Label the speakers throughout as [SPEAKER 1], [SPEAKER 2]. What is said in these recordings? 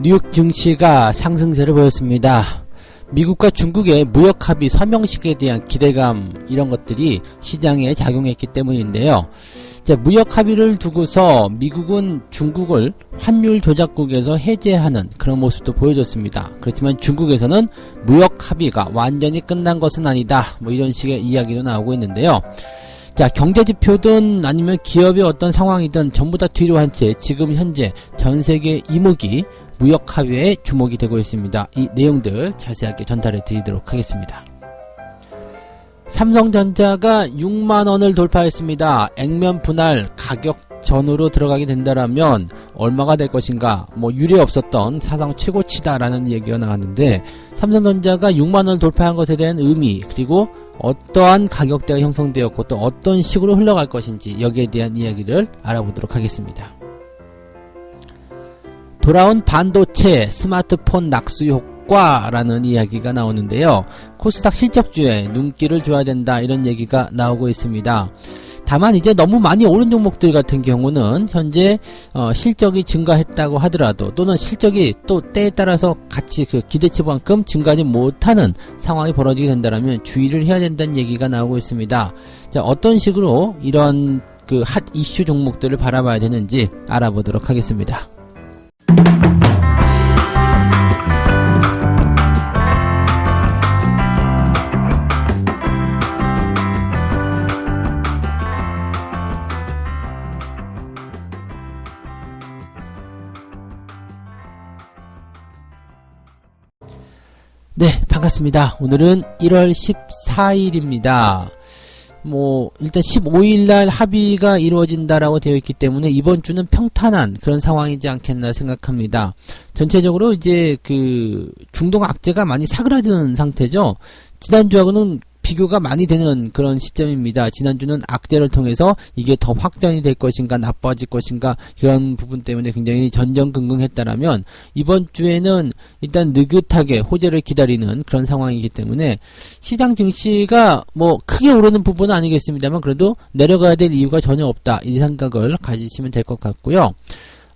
[SPEAKER 1] 뉴욕 증시가 상승세를 보였습니다. 미국과 중국의 무역 합의 서명식에 대한 기대감 이런 것들이 시장에 작용했기 때문인데요. 자, 무역 합의를 두고서 미국은 중국을 환율 조작국에서 해제하는 그런 모습도 보여줬습니다. 그렇지만 중국에서는 무역 합의가 완전히 끝난 것은 아니다, 뭐 이런 식의 이야기도 나오고 있는데요. 자, 경제지표든 아니면 기업의 어떤 상황이든 전부 다 뒤로 한 채 지금 현재 전세계 이목이 무역 합의에 주목이 되고 있습니다. 이 내용들 자세하게 전달해 드리도록 하겠습니다. 삼성전자가 6만원을 돌파했습니다. 액면 분할 가격 전으로 들어가게 된다라면 얼마가 될 것인가, 뭐 유례 없었던 사상 최고치다라는 얘기가 나왔는데, 삼성전자가 6만원을 돌파한 것에 대한 의미, 그리고 어떠한 가격대가 형성되었고 또 어떤 식으로 흘러갈 것인지 여기에 대한 이야기를 알아보도록 하겠습니다. 돌아온 반도체 스마트폰 낙수 효과라는 이야기가 나오는데요. 코스닥 실적주에 눈길을 줘야 된다, 이런 얘기가 나오고 있습니다. 다만 이제 너무 많이 오른 종목들 같은 경우는 현재 실적이 증가했다고 하더라도, 또는 실적이 또 때에 따라서 같이 그 기대치만큼 증가하지 못하는 상황이 벌어지게 된다면 주의를 해야 된다는 얘기가 나오고 있습니다. 자, 어떤 식으로 이런 그 핫 이슈 종목들을 바라봐야 되는지 알아보도록 하겠습니다. 네, 반갑습니다. 오늘은 1월 14일입니다. 일단 15일날 합의가 이루어진다라고 되어 있기 때문에 이번 주는 평탄한 그런 상황이지 않겠나 생각합니다. 전체적으로 이제 그 중동 악재가 많이 사그라드는 상태죠. 지난주하고는 비교가 많이 되는 그런 시점입니다. 지난주는 악재를 통해서 이게 더 확전이 될 것인가 나빠질 것인가 이런 부분 때문에 굉장히 전전긍긍했다라면, 이번 주에는 일단 느긋하게 호재를 기다리는 그런 상황이기 때문에 시장 증시가 크게 오르는 부분은 아니겠습니다만 그래도 내려가야 될 이유가 전혀 없다, 이 생각을 가지시면 될 것 같고요.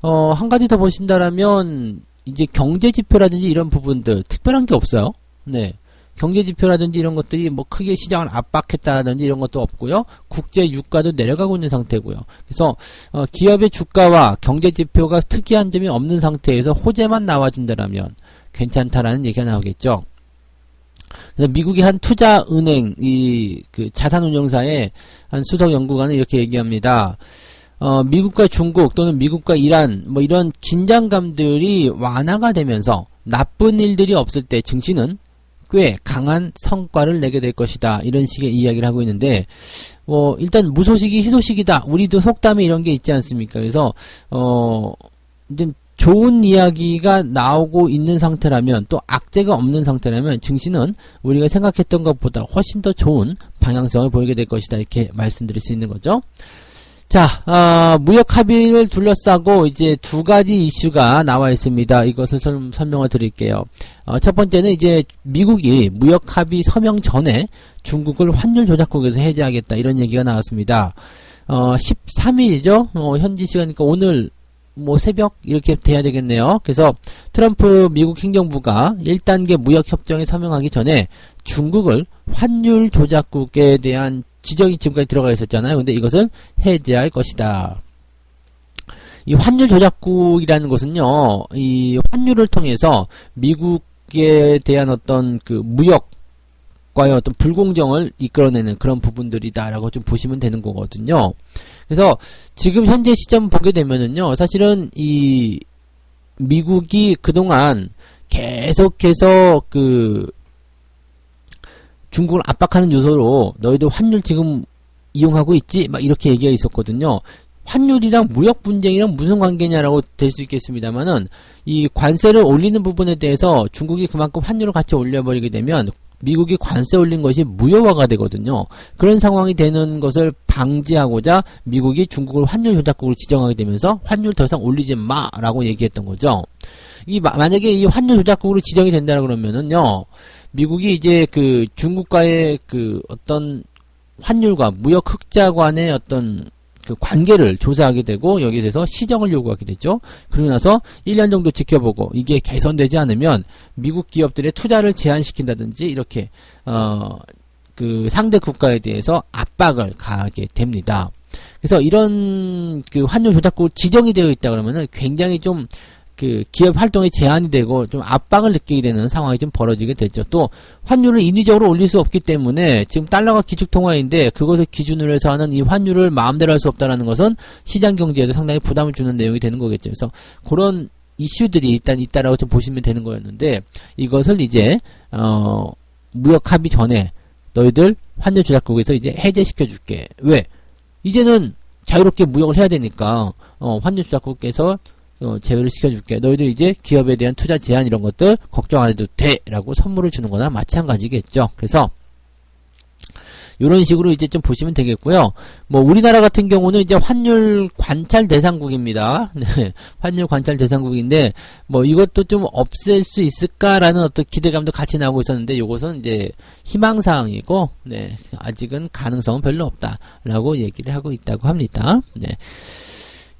[SPEAKER 1] 한 가지 더 보신다라면 이제 경제지표라든지 이런 부분들 특별한 게 없어요. 네. 경제지표라든지 이런 것들이 크게 시장을 압박했다든지 이런 것도 없고요. 국제 유가도 내려가고 있는 상태고요. 그래서 기업의 주가와 경제지표가 특이한 점이 없는 상태에서 호재만 나와준다라면 괜찮다라는 얘기가 나오겠죠. 그래서 미국의 한 투자은행 그 자산운용사의 한 수석 연구관은 이렇게 얘기합니다. 미국과 중국 또는 미국과 이란 이런 긴장감들이 완화가 되면서 나쁜 일들이 없을 때 증시는 꽤 강한 성과를 내게 될 것이다, 이런 식의 이야기를 하고 있는데, 일단 무소식이 희소식이다, 우리도 속담에 이런 게 있지 않습니까? 그래서 이제 좋은 이야기가 나오고 있는 상태라면, 또 악재가 없는 상태라면 증시는 우리가 생각했던 것보다 훨씬 더 좋은 방향성을 보이게 될 것이다, 이렇게 말씀드릴 수 있는 거죠. 자, 무역 합의를 둘러싸고 이제 두 가지 이슈가 나와 있습니다. 이것을 설명을 드릴게요. 첫 번째는 이제 미국이 무역 합의 서명 전에 중국을 환율 조작국에서 해제하겠다, 이런 얘기가 나왔습니다. 13일이죠. 현지 시간이니까 오늘 새벽 이렇게 돼야 되겠네요. 그래서 트럼프 미국 행정부가 1단계 무역 협정에 서명하기 전에 중국을 환율 조작국에 대한 지정이 지금까지 들어가 있었잖아요. 근데 이것을 해제할 것이다. 이 환율 조작국이라는 것은요, 이 환율을 통해서 미국에 대한 어떤 그 무역과의 어떤 불공정을 이끌어내는 그런 부분들이다라고 좀 보시면 되는 거거든요. 그래서 지금 현재 시점 보게 되면은요, 사실은 이 미국이 그동안 계속해서 그 중국을 압박하는 요소로 너희들 환율 지금 이용하고 있지? 이렇게 얘기가 있었거든요. 환율이랑 무역 분쟁이랑 무슨 관계냐라고 될 수 있겠습니다만은, 이 관세를 올리는 부분에 대해서 중국이 그만큼 환율을 같이 올려버리게 되면 미국이 관세 올린 것이 무효화가 되거든요. 그런 상황이 되는 것을 방지하고자 미국이 중국을 환율 조작국으로 지정하게 되면서 환율 더 이상 올리지 마라고 얘기했던 거죠. 만약에 이 환율 조작국으로 지정이 된다 그러면은요, 미국이 이제 그 중국과의 그 어떤 환율과 무역 흑자 간의 어떤 그 관계를 조사하게 되고 여기에 대해서 시정을 요구하게 되죠. 그러고 나서 1년 정도 지켜보고 이게 개선되지 않으면 미국 기업들의 투자를 제한시킨다든지 이렇게 그 상대 국가에 대해서 압박을 가하게 됩니다. 그래서 이런 그 환율 조작국을 지정이 되어 있다 그러면은 굉장히 좀 그 기업 활동에 제한이 되고 좀 압박을 느끼게 되는 상황이 좀 벌어지게 되죠. 또 환율을 인위적으로 올릴 수 없기 때문에 지금 달러가 기축통화인데 그것을 기준으로 해서 하는 이 환율을 마음대로 할 수 없다라는 것은 시장 경제에도 상당히 부담을 주는 내용이 되는 거겠죠. 그래서 그런 이슈들이 일단 있다라고 좀 보시면 되는 거였는데 이것을 이제 무역 합의 전에 너희들 환율 조작국에서 이제 해제시켜 줄게. 왜? 이제는 자유롭게 무역을 해야 되니까 환율 조작국에서 제외를 시켜줄게. 너희들 이제 기업에 대한 투자 제한 이런 것들 걱정 안 해도 돼 라고 선물을 주는 거나 마찬가지겠죠. 그래서 이런 식으로 이제 좀 보시면 되겠고요. 뭐 우리나라 같은 경우는 이제 환율 관찰 대상국입니다. 네, 환율 관찰 대상국인데 뭐 이것도 좀 없앨 수 있을까라는 어떤 기대감도 같이 나오고 있었는데 이것은 이제 희망사항이고 네, 아직은 가능성은 별로 없다라고 얘기를 하고 있다고 합니다. 네.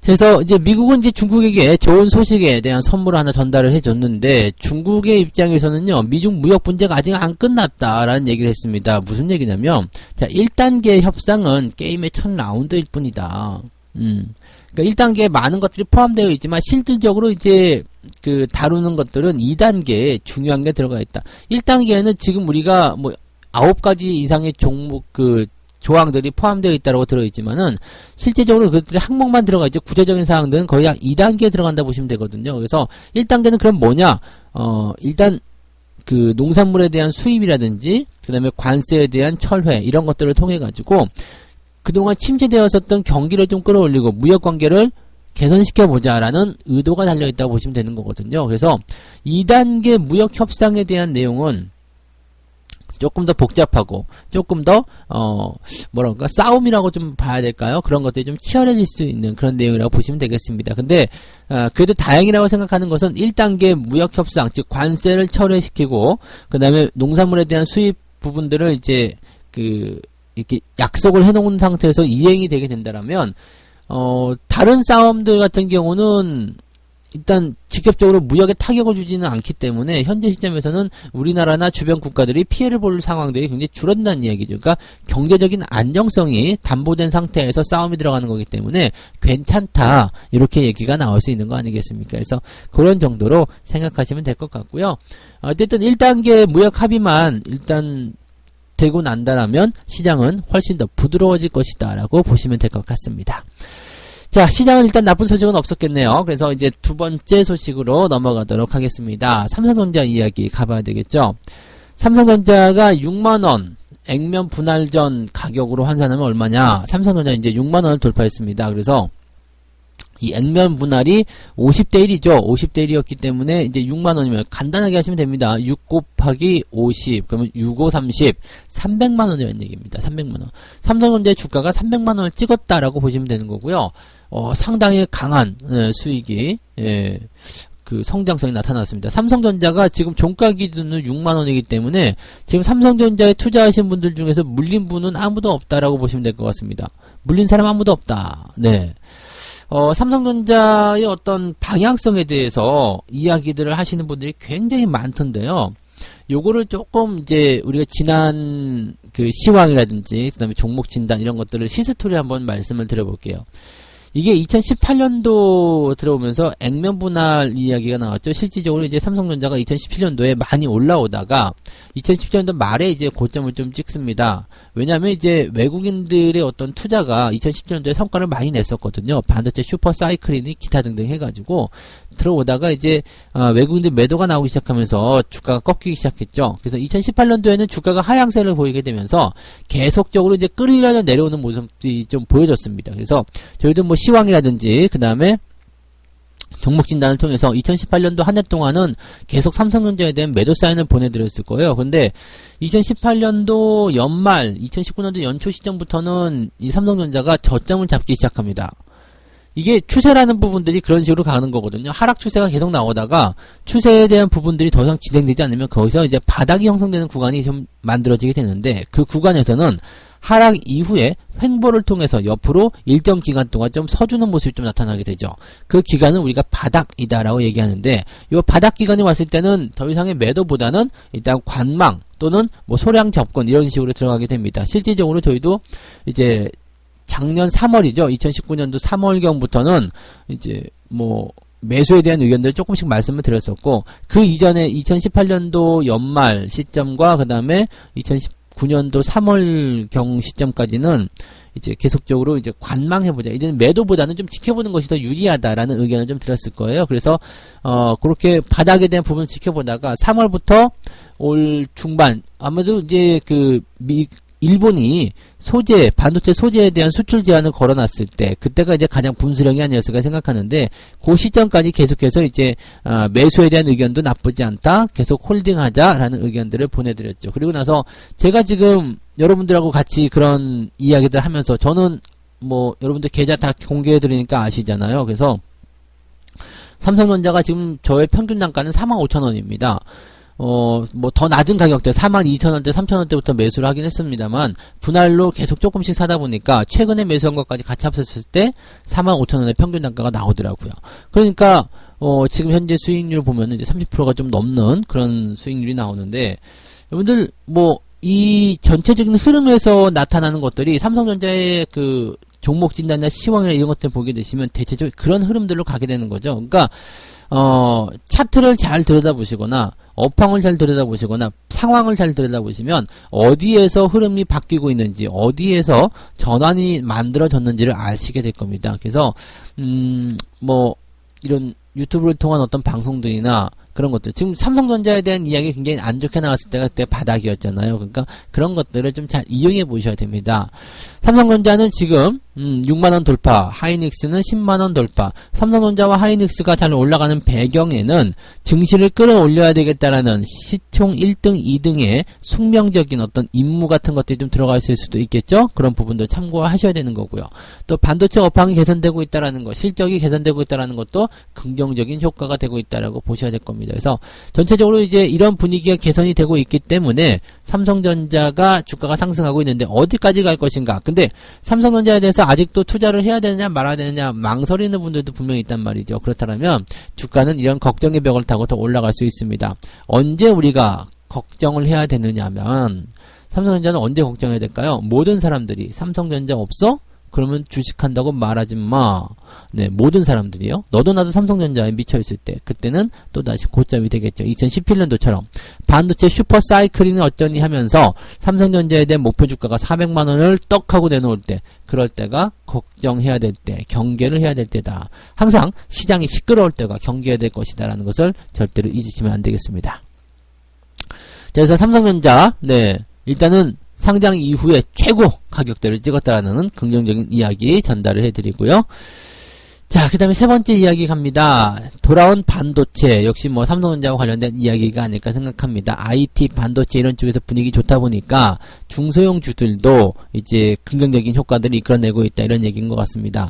[SPEAKER 1] 그래서 이제 미국은 이제 중국에게 좋은 소식에 대한 선물을 하나 전달을 해줬는데 중국의 입장에서는요 미중 무역 분쟁가 아직 안 끝났다라는 얘기를 했습니다. 무슨 얘기냐면 자 1단계 협상은 게임의 첫 라운드일 뿐이다. 그러니까 1단계에 많은 것들이 포함되어 있지만 실질적으로 이제 그 다루는 것들은 2단계에 중요한 게 들어가 있다. 1단계에는 지금 우리가 뭐 9가지 이상의 종목 그 조항들이 포함되어 있다고 들어있지만은 실제적으로 그것들이 항목만 들어가 있죠. 구체적인 사항들은 거의 한 2단계에 들어간다 보시면 되거든요. 그래서 1단계는 그럼 뭐냐? 일단 그 농산물에 대한 수입이라든지 그 다음에 관세에 대한 철회 이런 것들을 통해 가지고 그동안 침체되었었던 경기를 좀 끌어올리고 무역 관계를 개선시켜보자라는 의도가 달려있다고 보시면 되는 거거든요. 그래서 2단계 무역 협상에 대한 내용은 조금 더 복잡하고 조금 더 뭐랄까 싸움이라고 좀 봐야 될까요? 그런 것들이 좀 치열해질 수 있는 그런 내용이라고 보시면 되겠습니다. 근데 그래도 다행이라고 생각하는 것은 1단계 무역 협상 즉 관세를 철회시키고 그 다음에 농산물에 대한 수입 부분들을 이제 그 이렇게 약속을 해놓은 상태에서 이행이 되게 된다라면 다른 싸움들 같은 경우는 일단 직접적으로 무역에 타격을 주지는 않기 때문에 현재 시점에서는 우리나라나 주변 국가들이 피해를 볼 상황들이 굉장히 줄어든다는 이야기죠. 그러니까 경제적인 안정성이 담보된 상태에서 싸움이 들어가는 거기 때문에 괜찮다 이렇게 얘기가 나올 수 있는 거 아니겠습니까? 그래서 그런 정도로 생각하시면 될 것 같고요. 어쨌든 1단계 무역 합의만 일단 되고 난다라면 시장은 훨씬 더 부드러워질 것이다 라고 보시면 될 것 같습니다. 자, 시장은 일단 나쁜 소식은 없었겠네요. 그래서 이제 두 번째 소식으로 넘어가도록 하겠습니다. 삼성전자 이야기 가봐야 되겠죠. 삼성전자가 6만원 액면 분할 전 가격으로 환산하면 얼마냐. 삼성전자 이제 6만원을 돌파했습니다. 그래서 이 액면 분할이 50대 1이죠. 50대 1이었기 때문에 이제 6만원이면 간단하게 하시면 됩니다. 6 곱하기 50 그러면 6, 5, 30 300만원이라는 얘기입니다. 300만원. 삼성전자의 주가가 300만원을 찍었다라고 보시면 되는 거고요. 상당히 강한 수익이 그 성장성이 나타났습니다. 삼성전자가 지금 종가 기준으로 6만원이기 때문에 지금 삼성전자에 투자하신 분들 중에서 물린 분은 아무도 없다라고 보시면 될 것 같습니다. 물린 사람 아무도 없다. 네. 삼성전자의 어떤 방향성에 대해서 이야기들을 하시는 분들이 굉장히 많던데요. 요거를 조금 이제 우리가 지난 그 시황이라든지 그 다음에 종목 진단 이런 것들을 히스토리 한번 말씀을 드려볼게요. 이게 2018년도 들어오면서 액면 분할 이야기가 나왔죠. 실질적으로 이제 삼성전자가 2017년도에 많이 올라오다가 2017년도 말에 이제 고점을 좀 찍습니다. 왜냐하면 이제 외국인들의 어떤 투자가 2017년도에 성과를 많이 냈었거든요. 반도체 슈퍼 사이클이니 기타 등등 해가지고 들어오다가 이제 외국인들 매도가 나오기 시작하면서 주가가 꺾이기 시작했죠. 그래서 2018년도에는 주가가 하향세를 보이게 되면서 계속적으로 이제 끌려서 내려오는 모습이 좀 보여졌습니다. 그래서 저희도 뭐 시황이라든지 그 다음에 종목 진단을 통해서 2018년도 한 해 동안은 계속 삼성전자에 대한 매도 사인을 보내드렸을 거예요. 근데 2018년도 연말, 2019년도 연초 시점부터는 이 삼성전자가 저점을 잡기 시작합니다. 이게 추세라는 부분들이 그런 식으로 가는 거거든요. 하락 추세가 계속 나오다가 추세에 대한 부분들이 더 이상 진행되지 않으면 거기서 이제 바닥이 형성되는 구간이 좀 만들어지게 되는데 그 구간에서는 하락 이후에 횡보를 통해서 옆으로 일정 기간 동안 좀 서주는 모습이 좀 나타나게 되죠. 그 기간은 우리가 바닥이다라고 얘기하는데, 이 바닥 기간이 왔을 때는 더 이상의 매도보다는 일단 관망 또는 뭐 소량 접근 이런 식으로 들어가게 됩니다. 실질적으로 저희도 이제 작년 3월이죠. 2019년도 3월경부터는 이제 뭐 매수에 대한 의견들을 조금씩 말씀을 드렸었고, 그 이전에 2018년도 연말 시점과 그 다음에 2019년도 3월경 시점까지는 이제 계속적으로 이제 관망해보자. 이제는 매도보다는 좀 지켜보는 것이 더 유리하다라는 의견을 좀 드렸을 거예요. 그래서, 그렇게 바닥에 대한 부분을 지켜보다가 3월부터 올 중반, 아무래도 이제 일본이 반도체 소재에 대한 수출 제한을 걸어놨을 때, 그때가 이제 가장 분수령이 아니었을까 생각하는데, 그 시점까지 계속해서 이제, 매수에 대한 의견도 나쁘지 않다, 계속 홀딩하자라는 의견들을 보내드렸죠. 그리고 나서 제가 지금 여러분들하고 같이 그런 이야기들 하면서, 저는 뭐, 여러분들 계좌 다 공개해드리니까 아시잖아요. 그래서, 삼성전자가 지금 저의 평균 단가는 45,000원입니다. 뭐 더 낮은 가격대 42,000원대 3,000원대부터 매수를 하긴 했습니다만, 분할로 계속 조금씩 사다 보니까 최근에 매수한 것까지 같이 합쳤을 때 45,000원의 평균 단가가 나오더라고요. 그러니까 지금 현재 수익률 보면 이제 30%가 좀 넘는 그런 수익률이 나오는데, 여러분들 뭐 이 전체적인 흐름에서 나타나는 것들이 삼성전자의 그 종목 진단이나 시황이나 이런 것들 보게 되시면 대체적으로 그런 흐름들로 가게 되는 거죠. 그러니까 차트를 잘 들여다보시거나 업황을 잘 들여다보시거나 상황을 잘 들여다보시면 어디에서 흐름이 바뀌고 있는지, 어디에서 전환이 만들어졌는지를 아시게 될 겁니다. 그래서 뭐 이런 유튜브를 통한 어떤 방송들이나 그런 것들, 지금 삼성전자에 대한 이야기 굉장히 안 좋게 나왔을 때가 그때 바닥이었잖아요. 그러니까 그런 것들을 좀 잘 이용해 보셔야 됩니다. 삼성전자는 지금 6만원 돌파, 하이닉스는 10만원 돌파. 삼성전자와 하이닉스가 잘 올라가는 배경에는 증시를 끌어올려야 되겠다라는 시총 1등, 2등의 숙명적인 어떤 임무 같은 것들이 좀 들어가 있을 수도 있겠죠. 그런 부분도 참고하셔야 되는 거고요. 또 반도체 업황이 개선되고 있다라는 것, 실적이 개선되고 있다라는 것도 긍정적인 효과가 되고 있다라고 보셔야 될 겁니다. 그래서 전체적으로 이제 이런 분위기가 개선이 되고 있기 때문에 삼성전자가 주가가 상승하고 있는데 어디까지 갈 것인가. 근데 삼성전자에 대해서 아직도 투자를 해야 되느냐 말아야 되느냐 망설이는 분들도 분명히 있단 말이죠. 그렇다면 주가는 이런 걱정의 벽을 타고 더 올라갈 수 있습니다. 언제 우리가 걱정을 해야 되느냐면, 삼성전자는 언제 걱정해야 될까요? 모든 사람들이 삼성전자 없어? 그러면 주식한다고 말하지 마. 네, 모든 사람들이요. 너도 나도 삼성전자에 미쳐있을 때, 그때는 또다시 고점이 되겠죠. 2017년도처럼. 반도체 슈퍼 사이클링은 어쩌니 하면서 삼성전자에 대한 목표 주가가 400만원을 떡 하고 내놓을 때, 그럴 때가 걱정해야 될 때, 경계를 해야 될 때다. 항상 시장이 시끄러울 때가 경계해야 될 것이다 라는 것을 절대로 잊으시면 안 되겠습니다. 자, 그래서 삼성전자, 네, 일단은 상장 이후에 최고 가격대를 찍었다라는 긍정적인 이야기 전달을 해드리고요. 자, 그 다음에 세 번째 이야기 갑니다. 돌아온 반도체. 역시 뭐 삼성전자와 관련된 이야기가 아닐까 생각합니다. IT, 반도체 이런 쪽에서 분위기 좋다 보니까 중소형주들도 이제 긍정적인 효과들을 이끌어내고 있다, 이런 얘기인 것 같습니다.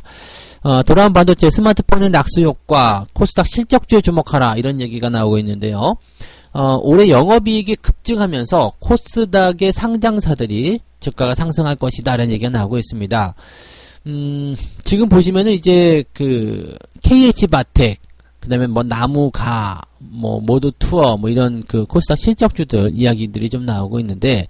[SPEAKER 1] 돌아온 반도체, 스마트폰의 낙수 효과, 코스닥 실적주에 주목하라, 이런 얘기가 나오고 있는데요. 올해 영업이익이 급증하면서 코스닥의 상장사들이 주가가 상승할 것이다 라는 얘기가 나오고 있습니다. 지금 보시면은 이제 KH바텍, 그 다음에 뭐 나무가, 뭐 모두투어, 뭐 이런 코스닥 실적주들 이야기들이 좀 나오고 있는데,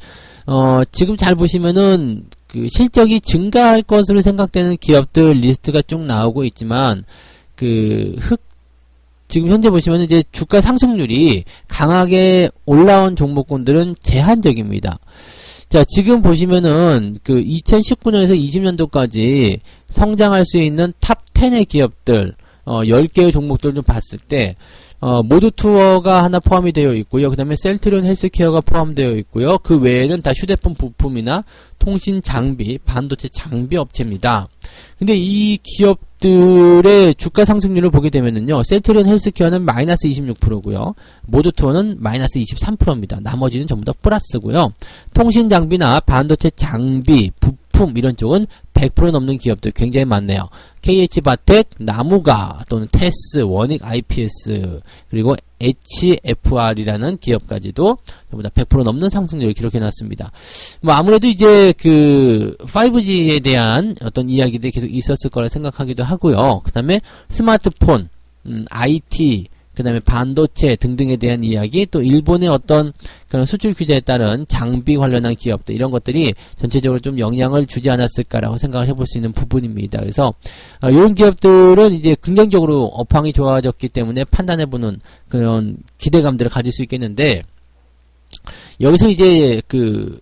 [SPEAKER 1] 지금 잘 보시면은 실적이 증가할 것으로 생각되는 기업들 리스트가 쭉 나오고 있지만, 지금 현재 보시면 이제 주가 상승률이 강하게 올라온 종목군들은 제한적입니다. 자, 지금 보시면은 2019년에서 20년도까지 성장할 수 있는 탑 10의 기업들, 10개의 종목들 좀 봤을 때, 모두투어가 하나 포함이 되어 있고요. 그 다음에 셀트리온 헬스케어가 포함되어 있고요. 그 외에는 다 휴대폰 부품이나 통신 장비, 반도체 장비 업체입니다. 근데 이 기업들의 주가 상승률을 보게 되면은요, 셀트리온 헬스케어는 마이너스 26%고요. 모두투어는 마이너스 23%입니다. 나머지는 전부 다 플러스고요. 통신 장비나 반도체 장비, 부품 이런 쪽은 100% 넘는 기업들 굉장히 많네요. KH바텍, 나무가 또는 테스, 원익 IPS 그리고 HFR이라는 기업까지도 전부 다 100% 넘는 상승률을 기록해놨습니다. 뭐 아무래도 이제 그 5G에 대한 어떤 이야기들이 계속 있었을 거라 생각하기도 하고요. 그 다음에 스마트폰, IT, 그 다음에 반도체 등등에 대한 이야기, 또 일본의 어떤 그런 수출 규제에 따른 장비 관련한 기업들, 이런 것들이 전체적으로 좀 영향을 주지 않았을까라고 생각을 해볼 수 있는 부분입니다. 그래서 이런 기업들은 이제 긍정적으로 업황이 좋아졌기 때문에 판단해보는 그런 기대감들을 가질 수 있겠는데, 여기서 이제 그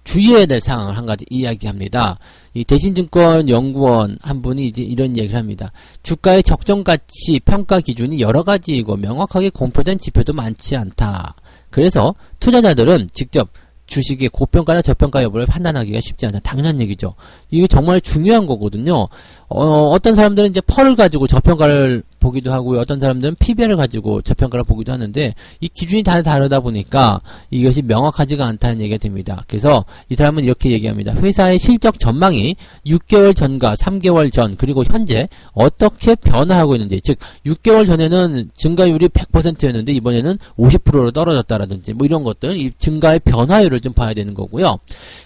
[SPEAKER 1] 주의해야 될 사항을 한 가지 이야기합니다. 이 대신증권 연구원 한 분이 이제 이런 얘기를 합니다. 주가의 적정가치 평가 기준이 여러 가지이고 명확하게 공표된 지표도 많지 않다. 그래서 투자자들은 직접 주식의 고평가나 저평가 여부를 판단하기가 쉽지 않다. 당연한 얘기죠. 이게 정말 중요한 거거든요. 어떤 사람들은 이제 펄을 가지고 저평가를 보기도 하고요. 어떤 사람들은 PBR을 가지고 저평가를 보기도 하는데 이 기준이 다 다르다 보니까 이것이 명확하지가 않다는 얘기가 됩니다. 그래서 이 사람은 이렇게 얘기합니다. 회사의 실적 전망이 6개월 전과 3개월 전 그리고 현재 어떻게 변화하고 있는지, 즉 6개월 전에는 증가율이 100%였는데 이번에는 50%로 떨어졌다라든지 뭐 이런 것들, 이 증가의 변화율을 좀 봐야 되는 거고요.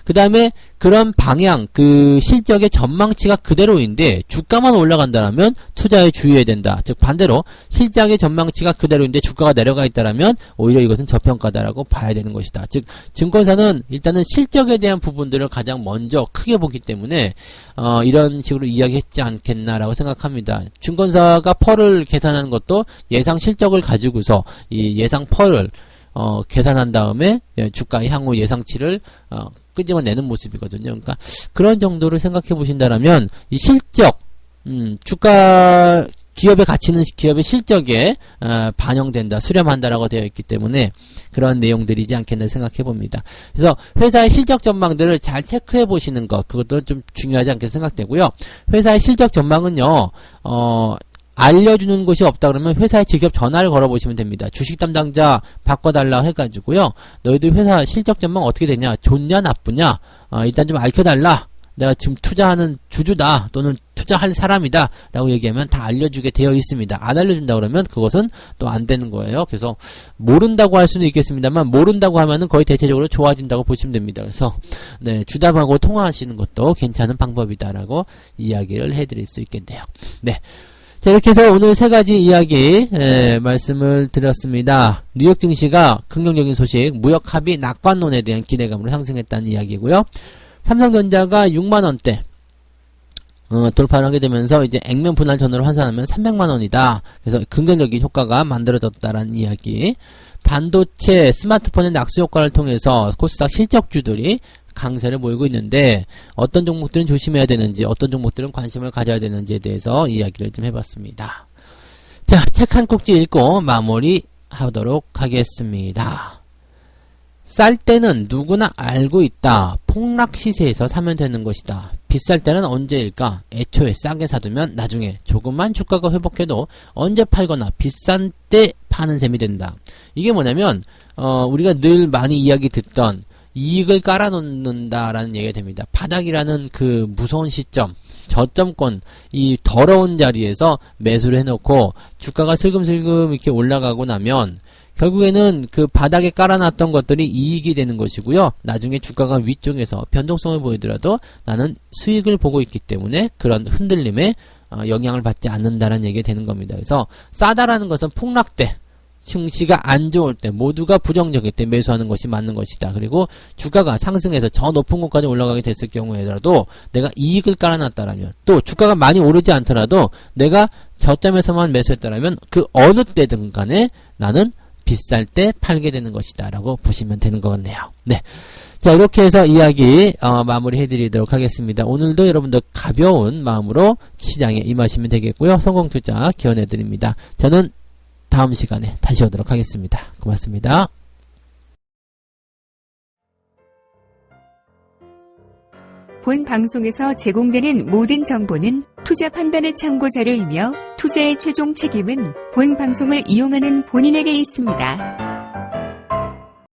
[SPEAKER 1] 그 다음에 그런 방향, 그 실적의 전망치가 그대로인데 주가만 올라간다라면 투자에 주의해야 된다. 즉 반대로 실적의 전망치가 그대로인데 주가가 내려가 있다라면 오히려 이것은 저평가다라고 봐야 되는 것이다. 즉 증권사는 일단은 실적에 대한 부분들을 가장 먼저 크게 보기 때문에 이런 식으로 이야기했지 않겠나라고 생각합니다. 증권사가 펄을 계산하는 것도 예상 실적을 가지고서 이 예상 펄을 계산한 다음에 주가의 향후 예상치를 끄집어내는 모습이거든요. 그러니까 그런 정도를 생각해 보신다라면 이 실적, 주가 기업의 가치는 기업의 실적에 반영된다, 수렴한다라고 되어 있기 때문에 그런 내용들이지 않겠나 생각해 봅니다. 그래서 회사의 실적 전망들을 잘 체크해 보시는 것, 그것도 좀 중요하지 않게 생각되고요. 회사의 실적 전망은요, 알려주는 곳이 없다 그러면 회사에 직접 전화를 걸어보시면 됩니다. 주식 담당자 바꿔달라 해가지고요. 너희들 회사 실적 전망 어떻게 되냐? 좋냐 나쁘냐? 일단 좀 알려달라. 내가 지금 투자하는 주주다 또는 투자할 사람이다 라고 얘기하면 다 알려주게 되어 있습니다. 안 알려준다 그러면 그것은 또 안 되는 거예요. 그래서 모른다고 할 수는 있겠습니다만 모른다고 하면은 거의 대체적으로 좋아진다고 보시면 됩니다. 그래서 네, 주담하고 통화하시는 것도 괜찮은 방법이다라고 이야기를 해드릴 수 있겠네요. 네. 자, 이렇게 해서 오늘 세 가지 이야기 말씀을 드렸습니다. 뉴욕 증시가 긍정적인 소식, 무역 합의 낙관론에 대한 기대감으로 상승했다는 이야기고요. 삼성전자가 6만원대 돌파를 하게 되면서 이제 액면 분할 전후로 환산하면 300만원이다. 그래서 긍정적인 효과가 만들어졌다라는 이야기. 반도체, 스마트폰의 낙수 효과를 통해서 코스닥 실적주들이 강세를 보이고 있는데 어떤 종목들은 조심해야 되는지, 어떤 종목들은 관심을 가져야 되는지에 대해서 이야기를 좀 해봤습니다. 자, 책 한 꼭지 읽고 마무리하도록 하겠습니다. 쌀 때는 누구나 알고 있다. 폭락 시세에서 사면 되는 것이다. 비쌀 때는 언제일까? 애초에 싸게 사두면 나중에 조금만 주가가 회복해도 언제 팔거나 비싼 때 파는 셈이 된다. 이게 뭐냐면 우리가 늘 많이 이야기 듣던 이익을 깔아놓는다라는 얘기가 됩니다. 바닥이라는 그 무서운 시점, 저점권, 이 더러운 자리에서 매수를 해놓고 주가가 슬금슬금 이렇게 올라가고 나면 결국에는 그 바닥에 깔아놨던 것들이 이익이 되는 것이고요. 나중에 주가가 위쪽에서 변동성을 보이더라도 나는 수익을 보고 있기 때문에 그런 흔들림에 영향을 받지 않는다는 얘기가 되는 겁니다. 그래서 싸다라는 것은 폭락 때, 증시가 안 좋을 때, 모두가 부정적일 때 매수하는 것이 맞는 것이다. 그리고 주가가 상승해서 저 높은 곳까지 올라가게 됐을 경우에라도 내가 이익을 깔아놨다라면, 또 주가가 많이 오르지 않더라도 내가 저점에서만 매수했다라면 그 어느 때든 간에 나는 비쌀 때 팔게 되는 것이다 라고 보시면 되는 것 같네요. 네. 자, 이렇게 해서 이야기 마무리 해드리도록 하겠습니다. 오늘도 여러분들 가벼운 마음으로 시장에 임하시면 되겠고요. 성공투자 기원해드립니다. 저는 다음 시간에 다시 오도록 하겠습니다. 고맙습니다.
[SPEAKER 2] 본 방송에서 제공되는 모든 정보는 투자 판단의 참고 자료이며 투자의 최종 책임은 본 방송을 이용하는 본인에게 있습니다.